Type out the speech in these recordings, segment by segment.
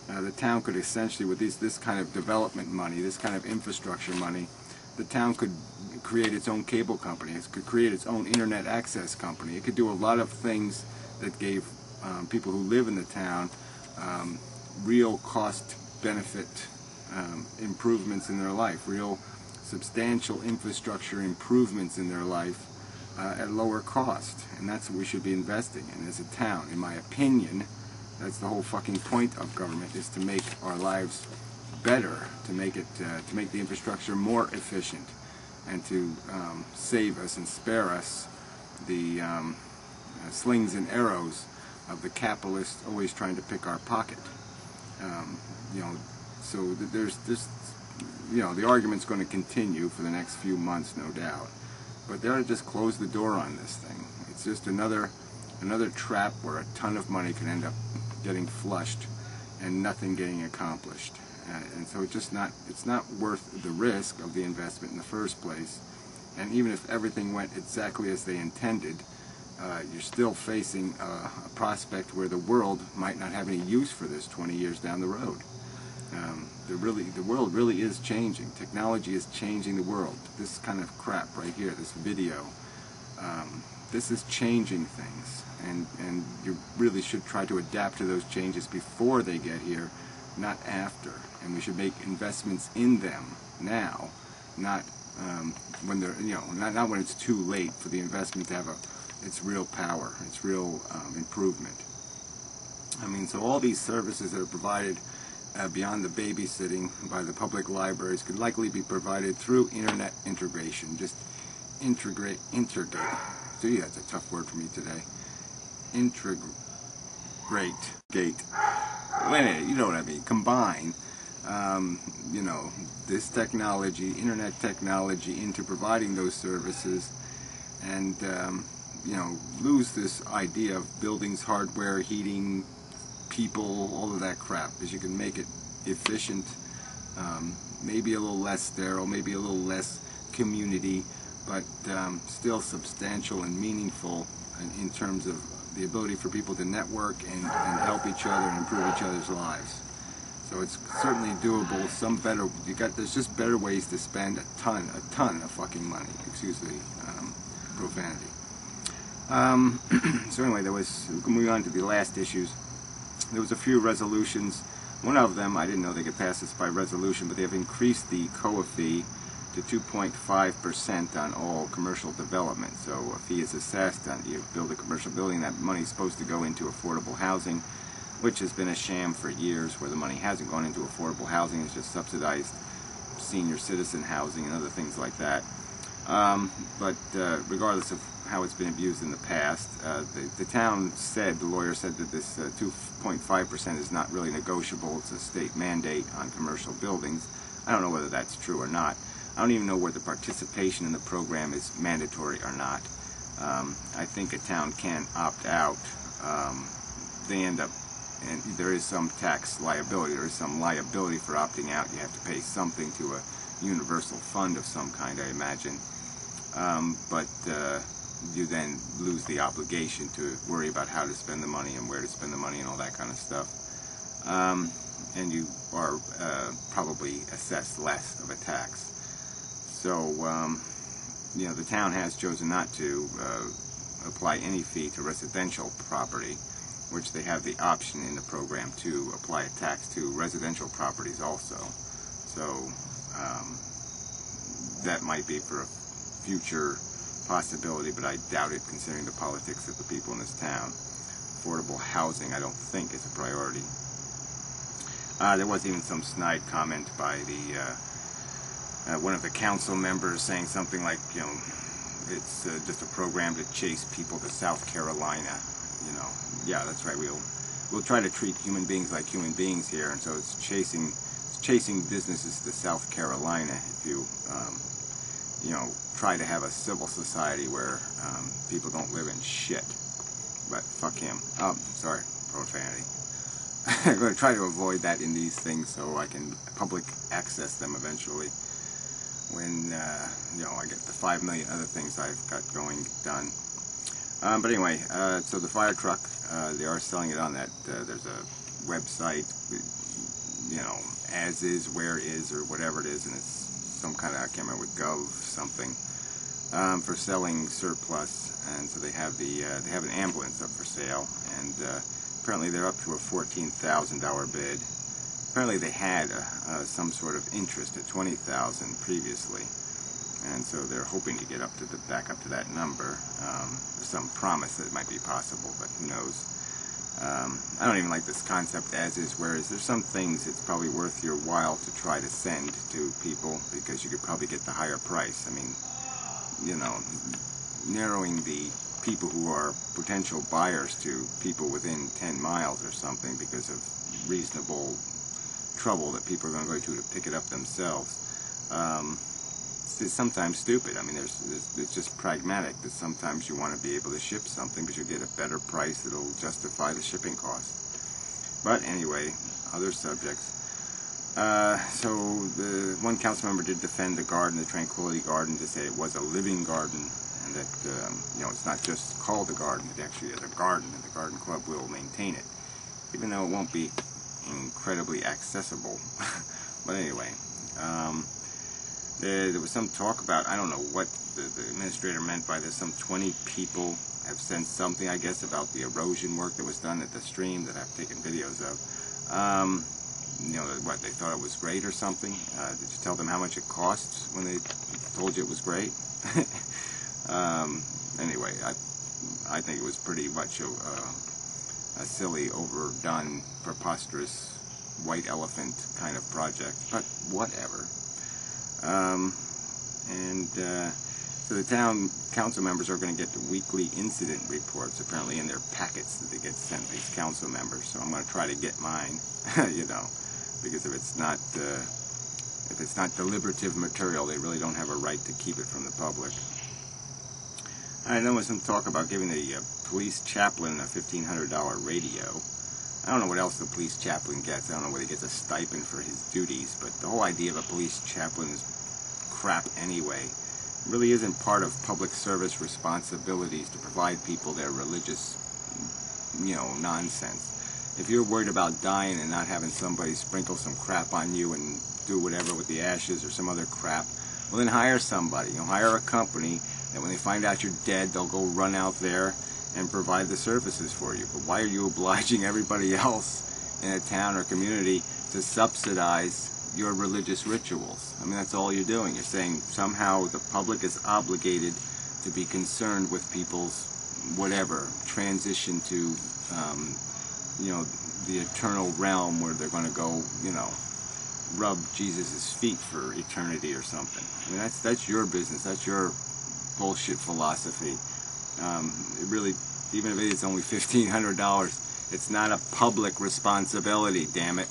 The town could essentially, with this kind of development money, this kind of infrastructure money, the town could create its own cable company. It could create its own internet access company. It could do a lot of things that gave people who live in the town real cost-benefit improvements in their life, real substantial infrastructure improvements in their life at lower cost. And that's what we should be investing in as a town. In my opinion, that's the whole fucking point of government, is to make our lives better, to make the infrastructure more efficient, and to save us and spare us the slings and arrows of the capitalist always trying to pick our pocket. You know, so there's this, you know, the argument's going to continue for the next few months, no doubt. But they ought to just close the door on this thing. It's just another trap where a ton of money can end up getting flushed and nothing getting accomplished. And so it's not worth the risk of the investment in the first place. And even if everything went exactly as they intended, you're still facing a prospect where the world might not have any use for this 20 years down the road. The world really is changing. Technology is changing the world. This kind of crap right here, this video, this is changing things. And you really should try to adapt to those changes before they get here, not after. And we should make investments in them now, not when they're, you know, not when it's too late for the investment to have its real power, its real improvement. I mean, so all these services that are provided beyond the babysitting by the public libraries could likely be provided through internet integration. Just integrate. See, that's a tough word for me today. Integrate. You know what I mean. Combine, you know, this technology, internet technology, into providing those services, and you know, lose this idea of buildings, hardware, heating, people, all of that crap, because you can make it efficient, maybe a little less sterile, maybe a little less community, but still substantial and meaningful in terms of the ability for people to network and help each other and improve each other's lives. So it's certainly doable. There's just better ways to spend a ton of fucking money. Excuse the profanity. So anyway, moving on to the last issues. There was a few resolutions. One of them, I didn't know they could pass this by resolution, but they have increased the COA fee to 2.5% on all commercial development. So a fee is assessed on, you build a commercial building, that money is supposed to go into affordable housing, which has been a sham for years, where the money hasn't gone into affordable housing. It's just subsidized senior citizen housing and other things like that. But regardless of how it's been abused in the past, the town said, the lawyer said that this 2.5% is not really negotiable. It's a state mandate on commercial buildings. I don't know whether that's true or not. I don't even know whether participation in the program is mandatory or not. I think a town can opt out. They end up, and there is some tax liability. There is some liability for opting out. You have to pay something to a universal fund of some kind, I imagine. But you then lose the obligation to worry about how to spend the money and where to spend the money and all that kind of stuff. And you are probably assessed less of a tax. So, you know, the town has chosen not to apply any fee to residential property, which they have the option in the program to apply a tax to residential properties also. So that might be for a future possibility, but I doubt it considering the politics of the people in this town. Affordable housing, I don't think, is a priority. There was even some snide comment by the one of the council members saying something like, you know, it's just a program to chase people to South Carolina. You know, yeah, that's right. We'll try to treat human beings like human beings here, and so it's chasing businesses to South Carolina. If you know, try to have a civil society where people don't live in shit. But fuck him. Oh, sorry, profanity. I'm going to try to avoid that in these things so I can public access them eventually when you know, I get the 5 million other things I've got going done. But anyway, so the fire truck, they are selling it on that. There's a website, you know, as is, where is, or whatever it is, and it's some kind of, I can't remember, gov something, for selling surplus. And so they have they have an ambulance up for sale, and apparently they're up to a $14,000 bid. Apparently they had some sort of interest at $20,000 previously, and so they're hoping to get up to back up to that number. There's some promise that it might be possible, but who knows. I don't even like this concept, as is, where is. There's some things it's probably worth your while to try to send to people because you could probably get the higher price. I mean, you know, narrowing the people who are potential buyers to people within 10 miles or something because of reasonable trouble that people are going to go to pick it up themselves. It's sometimes stupid. I mean, it's just pragmatic that sometimes you want to be able to ship something, but you get a better price that'll justify the shipping cost. But anyway, other subjects. So the one council member did defend the garden, the Tranquility Garden, to say it was a living garden, and that you know, it's not just called a garden; it actually is a garden, and the garden club will maintain it, even though it won't be incredibly accessible. But anyway. There was some talk about, I don't know what the administrator meant by this, some 20 people have sent something, I guess, about the erosion work that was done at the stream that I've taken videos of. You know, what, they thought it was great or something? Did you tell them how much it cost when they told you it was great? Anyway, I think it was pretty much a silly, overdone, preposterous, white elephant kind of project, but whatever. So the town council members are going to get the weekly incident reports, apparently in their packets that they get sent, these council members. So I'm going to try to get mine, you know, because if it's not deliberative material, they really don't have a right to keep it from the public. I know there was some talk about giving the police chaplain a $1,500 radio. I don't know what else the police chaplain gets. I don't know whether he gets a stipend for his duties, but the whole idea of a police chaplain is crap anyway. It really isn't part of public service responsibilities to provide people their religious, you know, nonsense. If you're worried about dying and not having somebody sprinkle some crap on you and do whatever with the ashes or some other crap, well then hire somebody. You know, hire a company that when they find out you're dead, they'll go run out there and provide the services for you. But why are you obliging everybody else in a town or community to subsidize your religious rituals? I mean, that's all you're doing. You're saying somehow the public is obligated to be concerned with people's whatever transition to, you know, the eternal realm where they're going to go, you know, rub Jesus' feet for eternity or something. I mean, that's your business. That's your bullshit philosophy. It really, even if it's only $1,500, it's not a public responsibility, damn it.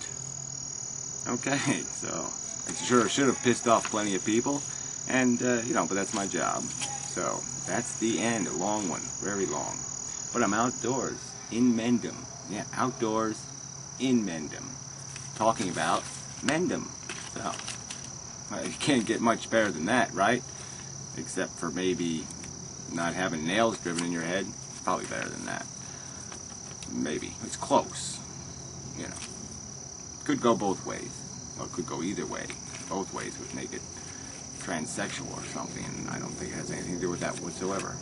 Okay, so I sure should have pissed off plenty of people, and you know, but that's my job. So that's the end, a long one, very long. But I'm outdoors in Mendham. Yeah, outdoors in Mendham, talking about Mendham. So you can't get much better than that, right? Except for maybe not having nails driven in your head. Probably better than that. Maybe. It's close. You know. Could go both ways. Well, it could go either way. Both ways would make it transsexual or something, and I don't think it has anything to do with that whatsoever.